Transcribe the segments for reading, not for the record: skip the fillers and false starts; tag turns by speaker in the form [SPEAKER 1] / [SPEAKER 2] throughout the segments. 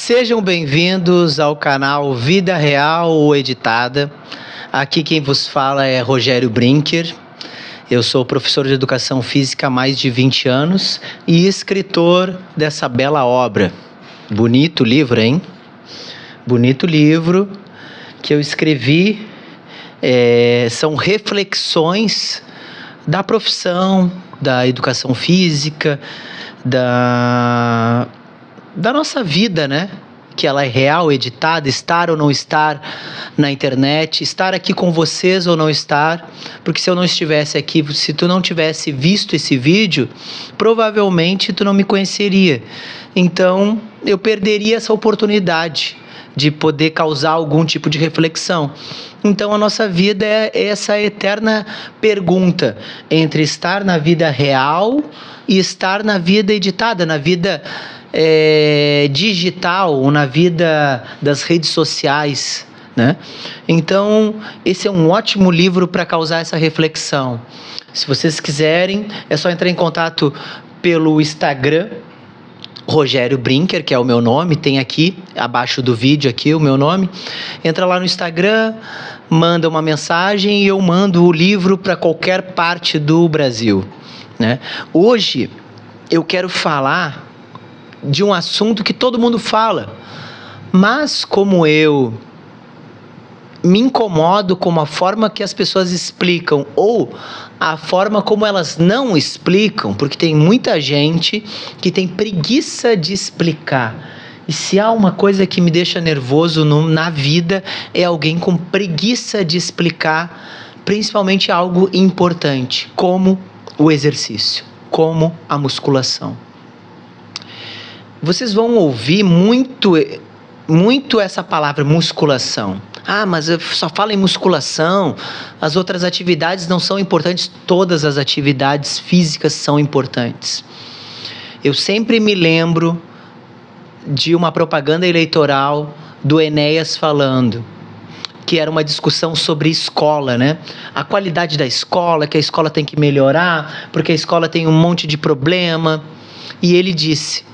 [SPEAKER 1] Sejam bem-vindos ao canal Vida Real ou Editada. Aqui quem vos fala é Rogério Brinker. Eu sou professor de Educação Física há mais de 20 anos e escritor dessa bela obra. Bonito livro, hein? Bonito livro que eu escrevi. São reflexões da profissão, da educação física, da nossa vida, né? Que ela é real, editada, estar ou não estar na internet, estar aqui com vocês ou não estar, porque se eu não estivesse aqui, se tu não tivesse visto esse vídeo, provavelmente tu não me conheceria. Então, eu perderia essa oportunidade de poder causar algum tipo de reflexão. Então, a nossa vida é essa eterna pergunta entre estar na vida real e estar na vida editada, na vida digital, ou na vida das redes sociais, né? Então, esse é um ótimo livro para causar essa reflexão. Se vocês quiserem, é só entrar em contato pelo Instagram, Rogério Brinker, que é o meu nome, tem aqui, abaixo do vídeo aqui o meu nome. Entra lá no Instagram, manda uma mensagem e eu mando o livro para qualquer parte do Brasil, né? Hoje eu quero falar de um assunto que todo mundo fala, mas como eu me incomodo com a forma que as pessoas explicam ou a forma como elas não explicam, porque tem muita gente que tem preguiça de explicar. E se há uma coisa que me deixa nervoso na vida, é alguém com preguiça de explicar, principalmente algo importante, como o exercício, como a musculação. Vocês vão ouvir muito essa palavra musculação. Ah, mas eu só falo em musculação, as outras atividades não são importantes. Todas as atividades físicas são importantes. Eu sempre me lembro de uma propaganda eleitoral do Enéas falando, que era uma discussão sobre escola, né? A qualidade da escola, que a escola tem que melhorar, porque a escola tem um monte de problema. E ele disse: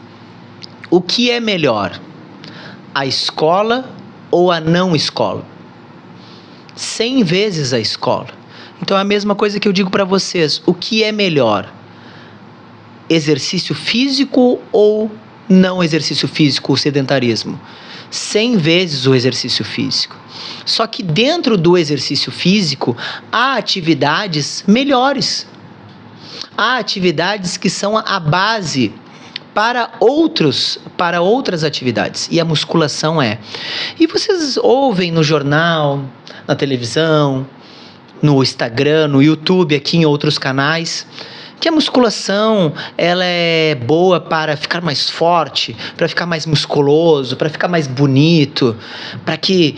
[SPEAKER 1] o que é melhor? A escola ou a não escola? 100 vezes a escola. Então é a mesma coisa que eu digo para vocês. O que é melhor? Exercício físico ou não exercício físico, o sedentarismo? 100 vezes o exercício físico. Só que dentro do exercício físico há atividades melhores. Há atividades que são a base para outras atividades, e a musculação é. E vocês ouvem no jornal, na televisão, no Instagram, no YouTube, aqui em outros canais, que a musculação ela é boa para ficar mais forte, para ficar mais musculoso, para ficar mais bonito, para que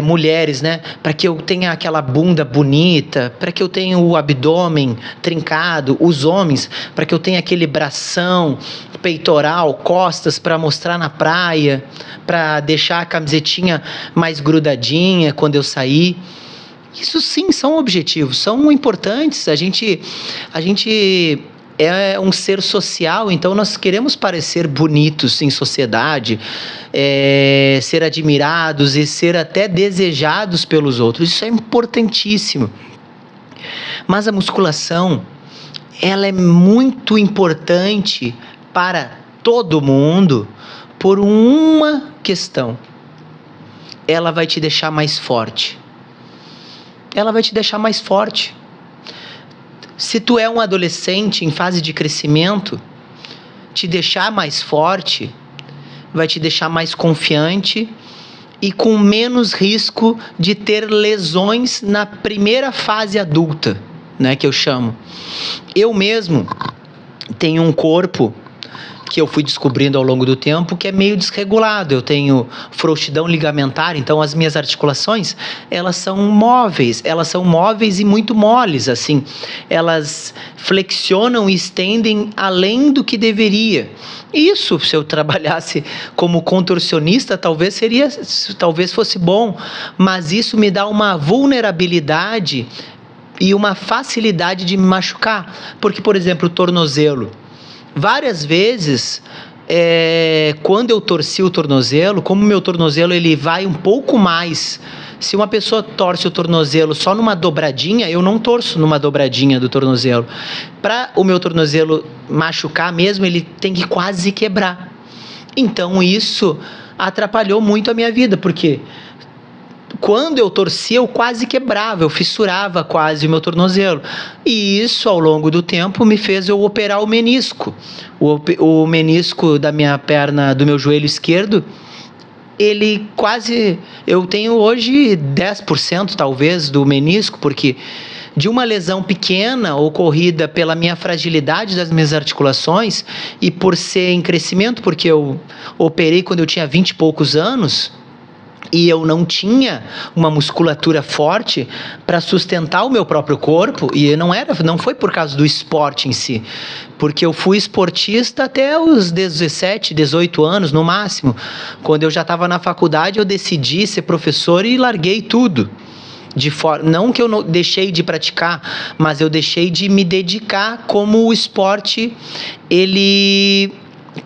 [SPEAKER 1] mulheres, né, para que eu tenha aquela bunda bonita, para que eu tenha o abdômen trincado, os homens, para que eu tenha aquele bração, peitoral, costas para mostrar na praia, para deixar a camisetinha mais grudadinha quando eu sair. Isso sim são objetivos, são importantes. A gente é um ser social, então nós queremos parecer bonitos em sociedade, ser admirados e ser até desejados pelos outros. Isso é importantíssimo. Mas a musculação, ela é muito importante para todo mundo por uma questão. Ela vai te deixar mais forte. Ela vai te deixar mais forte. Se tu é um adolescente em fase de crescimento, te deixar mais forte vai te deixar mais confiante e com menos risco de ter lesões na primeira fase adulta, né, que eu chamo. Eu mesmo tenho um corpo que eu fui descobrindo ao longo do tempo que é meio desregulado. Eu tenho frouxidão ligamentar, então as minhas articulações, elas são móveis e muito moles, assim. Elas flexionam e estendem além do que deveria. Isso, se eu trabalhasse como contorcionista, talvez fosse bom, mas isso me dá uma vulnerabilidade e uma facilidade de me machucar. Porque, por exemplo, o tornozelo. Várias vezes quando eu torci o tornozelo, como o meu tornozelo ele vai um pouco mais. Se uma pessoa torce o tornozelo só numa dobradinha, eu não torço numa dobradinha do tornozelo. Para o meu tornozelo machucar mesmo, ele tem que quase quebrar. Então isso atrapalhou muito a minha vida, porque quando eu torcia, eu quase quebrava, eu fissurava quase o meu tornozelo. E isso, ao longo do tempo, me fez eu operar o menisco. O menisco da minha perna, do meu joelho esquerdo, ele quase... Eu tenho hoje 10% talvez do menisco, porque de uma lesão pequena ocorrida pela minha fragilidade das minhas articulações e por ser em crescimento, porque eu operei quando eu tinha 20 e poucos anos e eu não tinha uma musculatura forte para sustentar o meu próprio corpo, e não foi por causa do esporte em si, porque eu fui esportista até os 17, 18 anos no máximo. Quando eu já estava na faculdade, eu decidi ser professor e larguei tudo. Não que eu não deixei de praticar, mas eu deixei de me dedicar como o esporte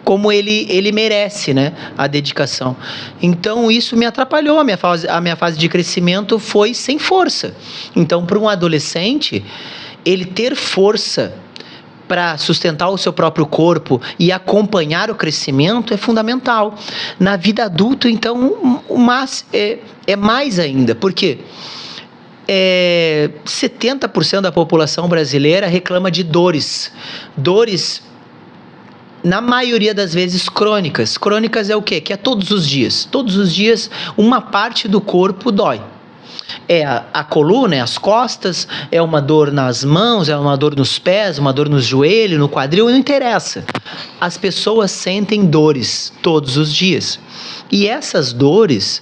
[SPEAKER 1] como ele merece, né, a dedicação. Então isso me atrapalhou, a minha fase de crescimento foi sem força. Então, para um adolescente, ele ter força para sustentar o seu próprio corpo e acompanhar o crescimento é fundamental. Na vida adulta, então, é mais ainda, porque 70% da população brasileira reclama de dores, na maioria das vezes crônicas. Crônicas é o quê? Que é todos os dias. Todos os dias uma parte do corpo dói. É a coluna, é as costas, é uma dor nas mãos, é uma dor nos pés, uma dor no joelho, no quadril, não interessa. As pessoas sentem dores todos os dias. E essas dores,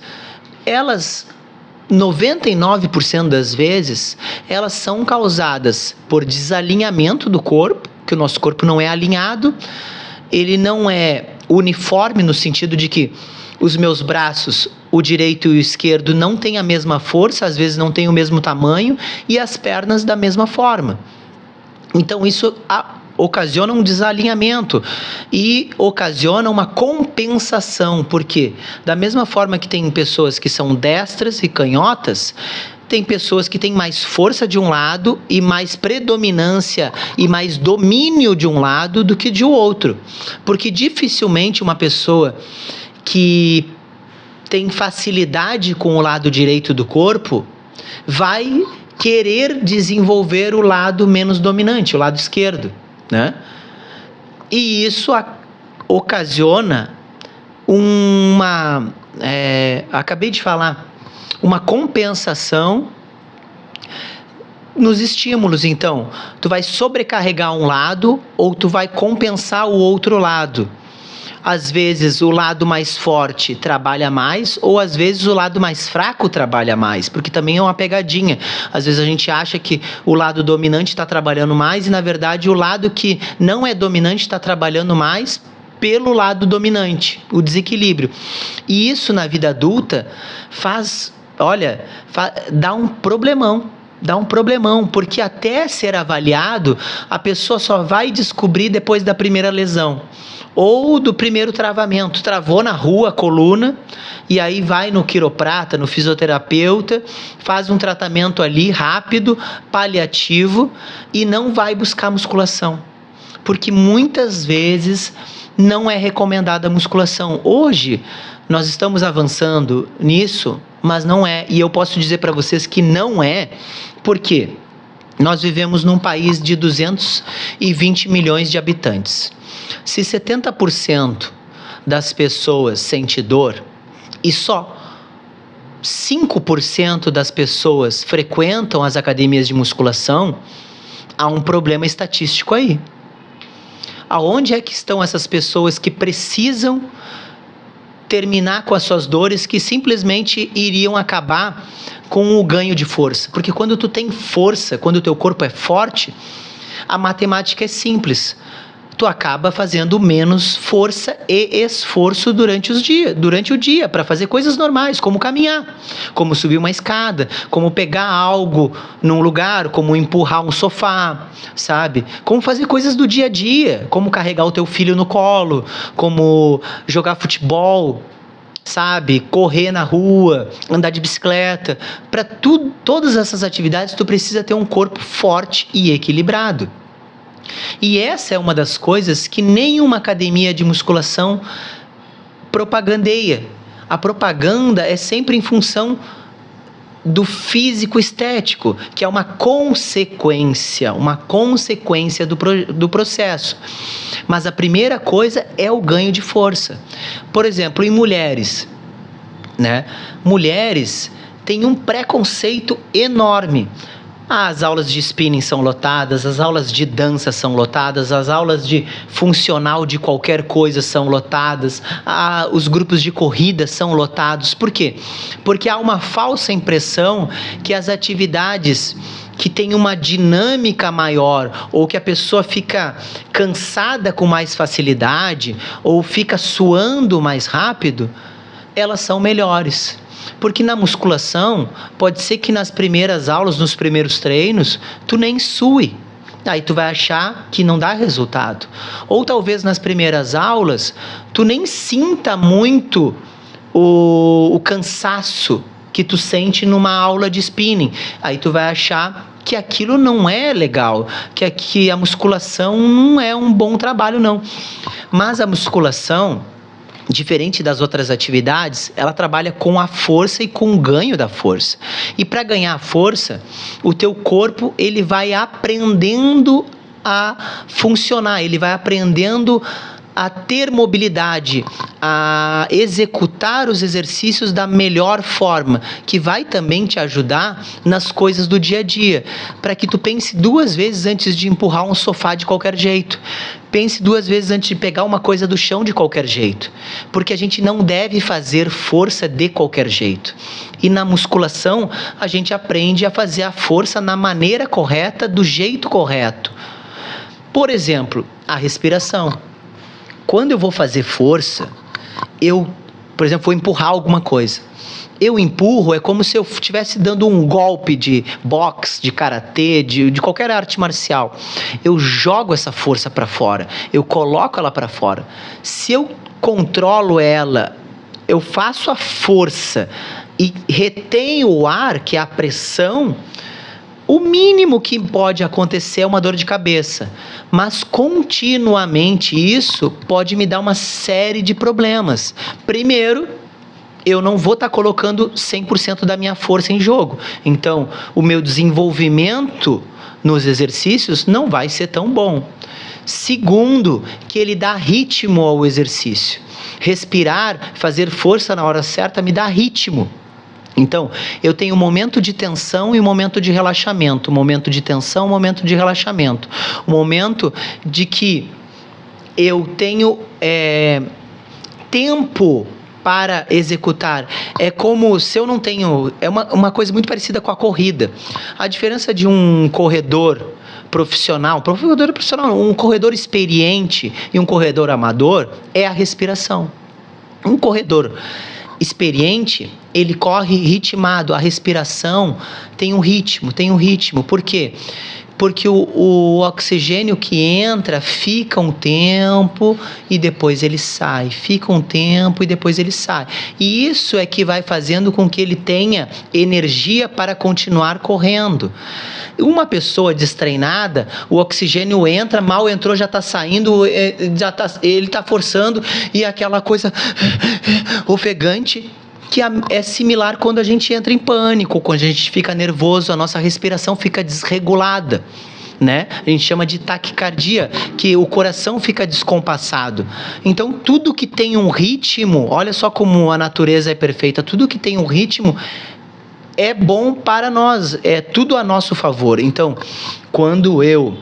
[SPEAKER 1] 99% das vezes, elas são causadas por desalinhamento do corpo, que o nosso corpo não é alinhado. Ele não é uniforme no sentido de que os meus braços, o direito e o esquerdo, não têm a mesma força, às vezes não têm o mesmo tamanho, e as pernas da mesma forma. Então isso ocasiona um desalinhamento e ocasiona uma compensação, porque da mesma forma que tem pessoas que são destras e canhotas, tem pessoas que têm mais força de um lado e mais predominância e mais domínio de um lado do que de outro. Porque dificilmente uma pessoa que tem facilidade com o lado direito do corpo vai querer desenvolver o lado menos dominante, o lado esquerdo, né? E isso ocasiona acabei de falar, uma compensação nos estímulos. Então, tu vai sobrecarregar um lado ou tu vai compensar o outro lado. Às vezes o lado mais forte trabalha mais, ou às vezes o lado mais fraco trabalha mais, porque também é uma pegadinha. Às vezes a gente acha que o lado dominante está trabalhando mais e na verdade o lado que não é dominante está trabalhando mais pelo lado dominante, o desequilíbrio. E isso na vida adulta dá um problemão, porque até ser avaliado, a pessoa só vai descobrir depois da primeira lesão, ou do primeiro travamento. Travou na rua a coluna, e aí vai no quiroprata, no fisioterapeuta, faz um tratamento ali rápido, paliativo, e não vai buscar musculação, porque muitas vezes não é recomendada a musculação. Hoje nós estamos avançando nisso, mas não é. E eu posso dizer para vocês que não é, porque nós vivemos num país de 220 milhões de habitantes. Se 70% das pessoas sente dor e só 5% das pessoas frequentam as academias de musculação, há um problema estatístico aí. Aonde é que estão essas pessoas que precisam terminar com as suas dores, que simplesmente iriam acabar com o ganho de força? Porque quando tu tem força, quando o teu corpo é forte, a matemática é simples. tu acaba fazendo menos força e esforço durante o dia, para fazer coisas normais, como caminhar, como subir uma escada, como pegar algo num lugar, como empurrar um sofá, sabe? Como fazer coisas do dia a dia, como carregar o teu filho no colo, como jogar futebol, sabe? Correr na rua, andar de bicicleta. Para todas essas atividades, tu precisa ter um corpo forte e equilibrado. E essa é uma das coisas que nenhuma academia de musculação propagandeia. A propaganda é sempre em função do físico estético, que é uma consequência do processo. Mas a primeira coisa é o ganho de força. Por exemplo, em mulheres, né? Mulheres têm um preconceito enorme. As aulas de spinning são lotadas, as aulas de dança são lotadas, as aulas de funcional de qualquer coisa são lotadas, os grupos de corrida são lotados. Por quê? Porque há uma falsa impressão que as atividades que têm uma dinâmica maior, ou que a pessoa fica cansada com mais facilidade, ou fica suando mais rápido, elas são melhores. Porque na musculação, pode ser que nas primeiras aulas, nos primeiros treinos, tu nem sue. Aí tu vai achar que não dá resultado. Ou talvez nas primeiras aulas, tu nem sinta muito o cansaço que tu sente numa aula de spinning. Aí tu vai achar que aquilo não é legal, que a musculação não é um bom trabalho, não. Mas a musculação, diferente das outras atividades, ela trabalha com a força e com o ganho da força. E para ganhar a força, o teu corpo ele vai aprendendo a funcionar, ele vai aprendendo a ter mobilidade, a executar os exercícios da melhor forma, que vai também te ajudar nas coisas do dia a dia, para que tu pense 2 vezes antes de empurrar um sofá de qualquer jeito. Pense 2 vezes antes de pegar uma coisa do chão de qualquer jeito, porque a gente não deve fazer força de qualquer jeito. E na musculação, a gente aprende a fazer a força na maneira correta, do jeito correto. Por exemplo, a respiração. Quando eu vou fazer força, por exemplo, vou empurrar alguma coisa. Eu empurro, é como se eu estivesse dando um golpe de boxe, de karatê, de qualquer arte marcial. Eu jogo essa força para fora, eu coloco ela para fora. Se eu controlo ela, eu faço a força e retenho o ar, que é a pressão, o mínimo que pode acontecer é uma dor de cabeça, mas continuamente isso pode me dar uma série de problemas. Primeiro, eu não vou estar colocando 100% da minha força em jogo, então o meu desenvolvimento nos exercícios não vai ser tão bom. Segundo, que ele dá ritmo ao exercício. Respirar, fazer força na hora certa me dá ritmo. Então, eu tenho um momento de tensão e um momento de relaxamento. Um momento de tensão, um momento de relaxamento. Um momento de que eu tenho tempo para executar. É como se eu não tenho... É uma coisa muito parecida com a corrida. A diferença de um corredor profissional, um corredor experiente e um corredor amador é a respiração. Um corredor experiente, ele corre ritmado, a respiração tem um ritmo. Por quê? Porque o oxigênio que entra fica um tempo e depois ele sai, e isso é que vai fazendo com que ele tenha energia para continuar correndo. Uma pessoa destreinada, o oxigênio entra, mal entrou, já está saindo, ele está forçando, e aquela coisa ofegante, que é similar quando a gente entra em pânico, quando a gente fica nervoso, a nossa respiração fica desregulada, né? A gente chama de taquicardia, que o coração fica descompassado. Então, tudo que tem um ritmo, olha só como a natureza é perfeita, tudo que tem um ritmo é bom para nós, é tudo a nosso favor. Então, quando eu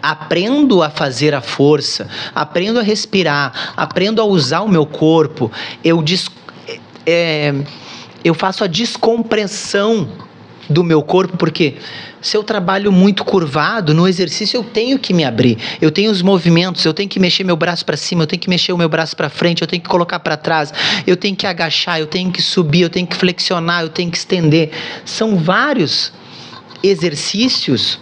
[SPEAKER 1] aprendo a fazer a força, aprendo a respirar, aprendo a usar o meu corpo, eu faço a descompressão do meu corpo, porque se eu trabalho muito curvado, no exercício eu tenho que me abrir, eu tenho os movimentos, eu tenho que mexer meu braço para cima, eu tenho que mexer o meu braço para frente, eu tenho que colocar para trás, eu tenho que agachar, eu tenho que subir, eu tenho que flexionar, eu tenho que estender. São vários exercícios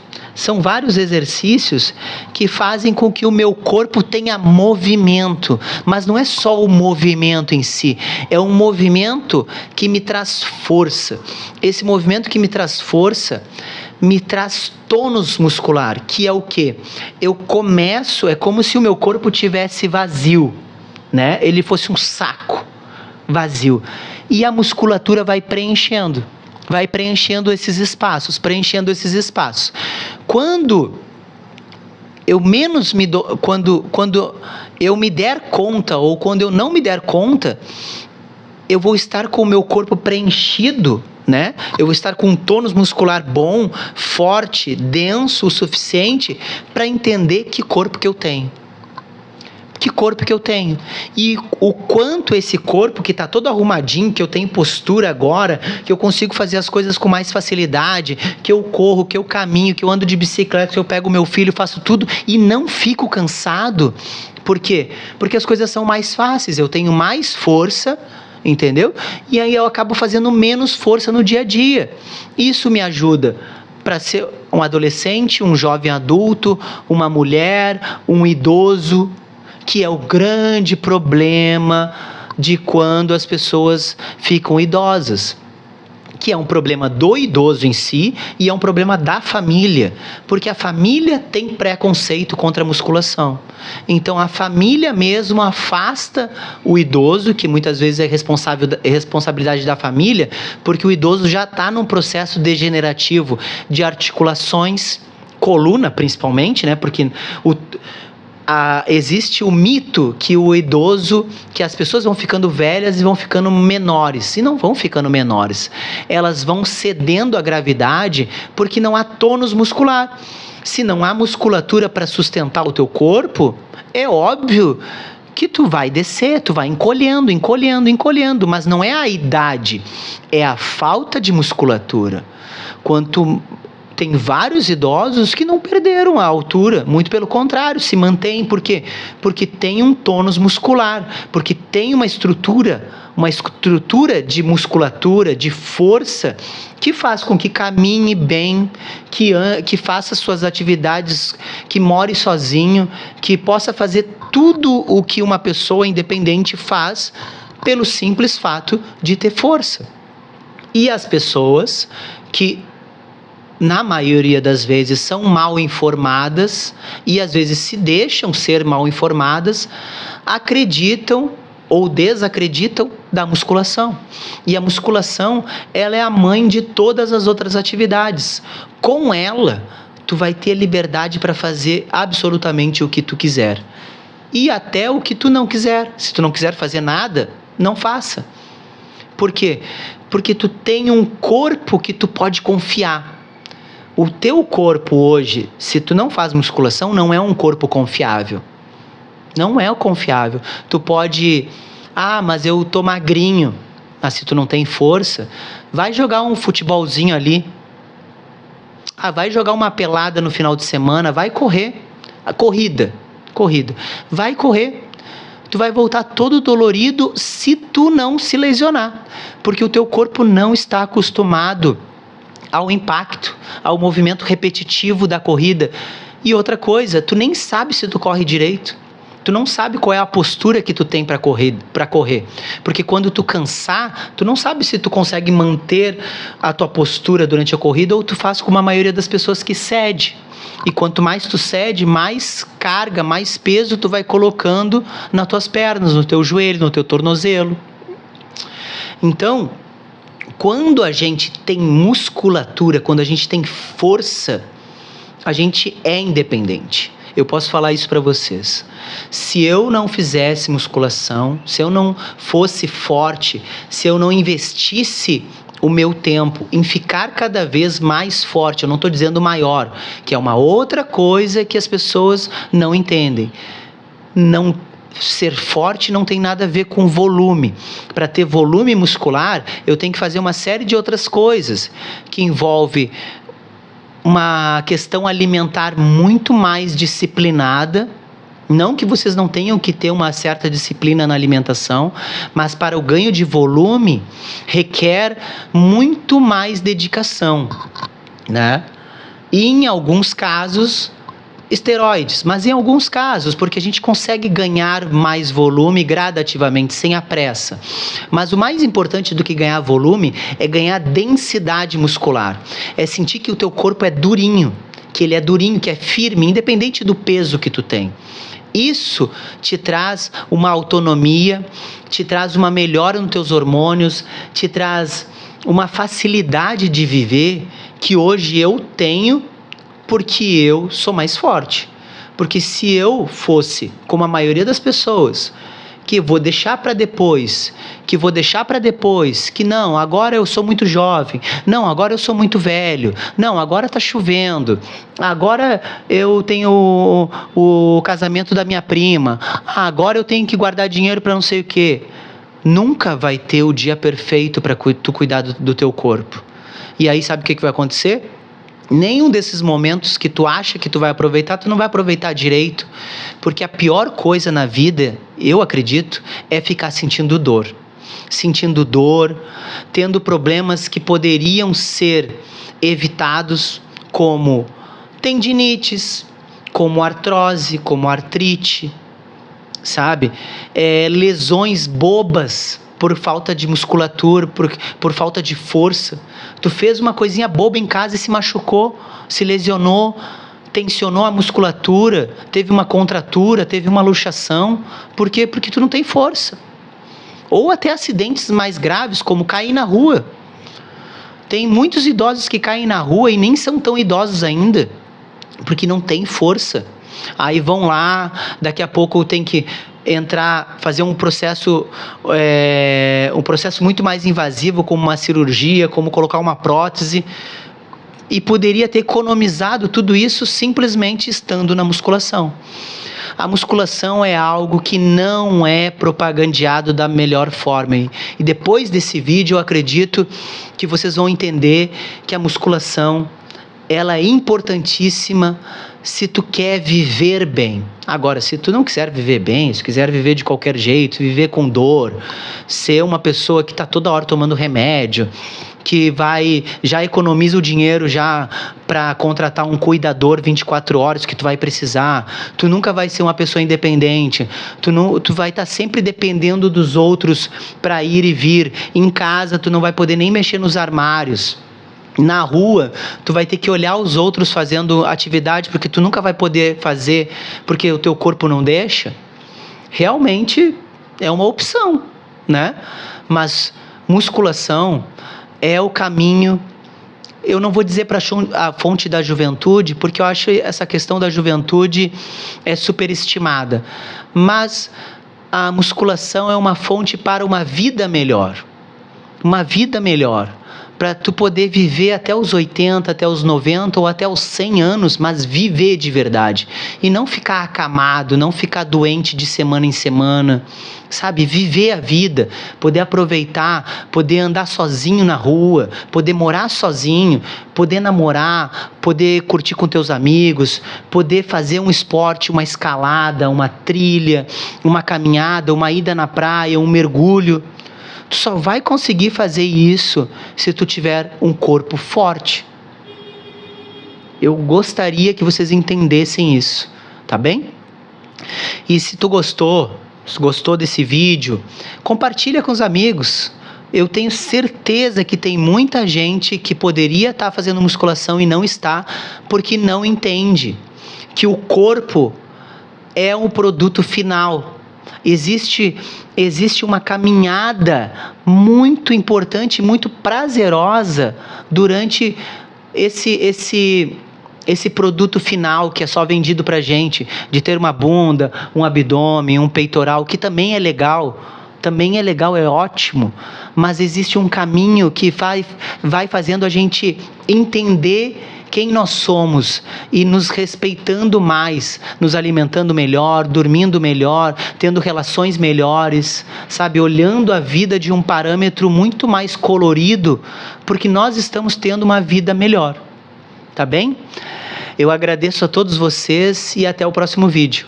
[SPEAKER 1] que fazem com que o meu corpo tenha movimento, mas não é só o movimento em si, é um movimento que me traz força. Esse movimento que me traz força me traz tônus muscular, que é o quê? Eu começo, é como se o meu corpo tivesse vazio, né? Ele fosse um saco vazio, e a musculatura vai preenchendo esses espaços, Quando eu menos me dou, quando eu me der conta, ou quando eu não me der conta, eu vou estar com o meu corpo preenchido, né? Eu vou estar com um tônus muscular bom, forte, denso o suficiente para entender que corpo que eu tenho. E o quanto esse corpo que está todo arrumadinho, que eu tenho postura agora, que eu consigo fazer as coisas com mais facilidade, que eu corro, que eu caminho, que eu ando de bicicleta, que eu pego meu filho, faço tudo e não fico cansado. Por quê? Porque as coisas são mais fáceis, eu tenho mais força, entendeu? E aí eu acabo fazendo menos força no dia a dia. Isso me ajuda para ser um adolescente, um jovem adulto, uma mulher, um idoso, que é o grande problema de quando as pessoas ficam idosas, que é um problema do idoso em si e é um problema da família, porque a família tem preconceito contra a musculação. Então a família mesmo afasta o idoso, que muitas vezes é responsabilidade da família, porque o idoso já está num processo degenerativo de articulações, coluna principalmente, né? Porque existe o mito que o idoso, que as pessoas vão ficando velhas e vão ficando menores, e não vão ficando menores, elas vão cedendo à gravidade porque não há tônus muscular. Se não há musculatura para sustentar o teu corpo, é óbvio que tu vai descer, tu vai encolhendo, mas não é a idade, é a falta de musculatura. Tem vários idosos que não perderam a altura, muito pelo contrário, se mantêm. Por quê? Porque tem um tônus muscular, porque tem uma estrutura de musculatura, de força, que faz com que caminhe bem, que faça suas atividades, que more sozinho, que possa fazer tudo o que uma pessoa independente faz, pelo simples fato de ter força. E as pessoas que, na maioria das vezes, são mal informadas e às vezes se deixam ser mal informadas, acreditam ou desacreditam da musculação. E a musculação, ela é a mãe de todas as outras atividades. Com ela, tu vai ter liberdade para fazer absolutamente o que tu quiser. E até o que tu não quiser. Se tu não quiser fazer nada, não faça. Por quê? Porque tu tem um corpo que tu pode confiar. O teu corpo hoje, se tu não faz musculação, não é um corpo confiável. Não é confiável. Tu pode, mas eu tô magrinho. Mas se tu não tem força, vai jogar um futebolzinho ali. Vai jogar uma pelada no final de semana, vai correr. Corrida. Vai correr. Tu vai voltar todo dolorido se tu não se lesionar. Porque o teu corpo não está acostumado ao impacto, ao movimento repetitivo da corrida. E outra coisa, tu nem sabe se tu corre direito. Tu não sabe qual é a postura que tu tem para correr. Porque quando tu cansar, tu não sabe se tu consegue manter a tua postura durante a corrida ou tu faz como a maioria das pessoas que cede. E quanto mais tu cede, mais carga, mais peso tu vai colocando nas tuas pernas, no teu joelho, no teu tornozelo. Então, quando a gente tem musculatura, quando a gente tem força, a gente é independente. Eu posso falar isso para vocês. Se eu não fizesse musculação, se eu não fosse forte, se eu não investisse o meu tempo em ficar cada vez mais forte, eu não estou dizendo maior, que é uma outra coisa que as pessoas não entendem. Não ser forte não tem nada a ver com volume. Para ter volume muscular, eu tenho que fazer uma série de outras coisas, que envolve uma questão alimentar muito mais disciplinada. Não que vocês não tenham que ter uma certa disciplina na alimentação, mas para o ganho de volume requer muito mais dedicação, né? E em alguns casos, esteroides, mas em alguns casos, porque a gente consegue ganhar mais volume gradativamente, sem a pressa. Mas o mais importante do que ganhar volume é ganhar densidade muscular. É sentir que o teu corpo é durinho, que ele é durinho, que é firme, independente do peso que tu tem. Isso te traz uma autonomia, te traz uma melhora nos teus hormônios, te traz uma facilidade de viver que hoje eu tenho porque eu sou mais forte. Porque se eu fosse, como a maioria das pessoas, que vou deixar para depois, que não, agora eu sou muito jovem, não, agora eu sou muito velho, não, agora tá chovendo, agora eu tenho o casamento da minha prima, agora eu tenho que guardar dinheiro para não sei o quê. Nunca vai ter o dia perfeito para tu cuidar do teu corpo. E aí sabe o que vai acontecer? Nenhum desses momentos que tu acha que tu vai aproveitar, tu não vai aproveitar direito. Porque a pior coisa na vida, eu acredito, é ficar sentindo dor. Sentindo dor, tendo problemas que poderiam ser evitados, como tendinites, como artrose, como artrite, sabe? Lesões bobas, por falta de musculatura, por falta de força. Tu fez uma coisinha boba em casa e se machucou, se lesionou, tensionou a musculatura, teve uma contratura, teve uma luxação. Por quê? Porque tu não tem força. Ou até acidentes mais graves, como cair na rua. Tem muitos idosos que caem na rua e nem são tão idosos ainda, porque não tem força. Aí vão lá, daqui a pouco tem que fazer um processo muito mais invasivo, como uma cirurgia, como colocar uma prótese, e poderia ter economizado tudo isso simplesmente estando na musculação. A musculação é algo que não é propagandeado da melhor forma. E depois desse vídeo, eu acredito que vocês vão entender que a musculação, ela é importantíssima se tu quer viver bem. Agora, se tu não quiser viver bem, se quiser viver de qualquer jeito, viver com dor, ser uma pessoa que está toda hora tomando remédio, que já economiza o dinheiro já para contratar um cuidador 24 horas que tu vai precisar, tu nunca vai ser uma pessoa independente, tu vai estar sempre dependendo dos outros para ir e vir. Em casa, tu não vai poder nem mexer nos armários. Na rua, tu vai ter que olhar os outros fazendo atividade, porque tu nunca vai poder fazer, porque o teu corpo não deixa. Realmente é uma opção, né? Mas musculação é o caminho. Eu não vou dizer para a fonte da juventude, porque eu acho essa questão da juventude superestimada. Mas a musculação é uma fonte para uma vida melhor. Uma vida melhor. Para tu poder viver até os 80, até os 90 ou até os 100 anos, mas viver de verdade. E não ficar acamado, não ficar doente de semana em semana, sabe? Viver a vida, poder aproveitar, poder andar sozinho na rua, poder morar sozinho, poder namorar, poder curtir com teus amigos, poder fazer um esporte, uma escalada, uma trilha, uma caminhada, uma ida na praia, um mergulho. Tu só vai conseguir fazer isso se tu tiver um corpo forte. Eu gostaria que vocês entendessem isso, tá bem? E se tu gostou desse vídeo, compartilha com os amigos. Eu tenho certeza que tem muita gente que poderia estar fazendo musculação e não está, porque não entende que o corpo é um produto final. Existe uma caminhada muito importante, muito prazerosa durante esse produto final que é só vendido pra gente, de ter uma bunda, um abdômen, um peitoral, que também é legal, é ótimo, mas existe um caminho que vai fazendo a gente entender quem nós somos e nos respeitando mais, nos alimentando melhor, dormindo melhor, tendo relações melhores, sabe? Olhando a vida de um parâmetro muito mais colorido, porque nós estamos tendo uma vida melhor. Tá bem? Eu agradeço a todos vocês e até o próximo vídeo.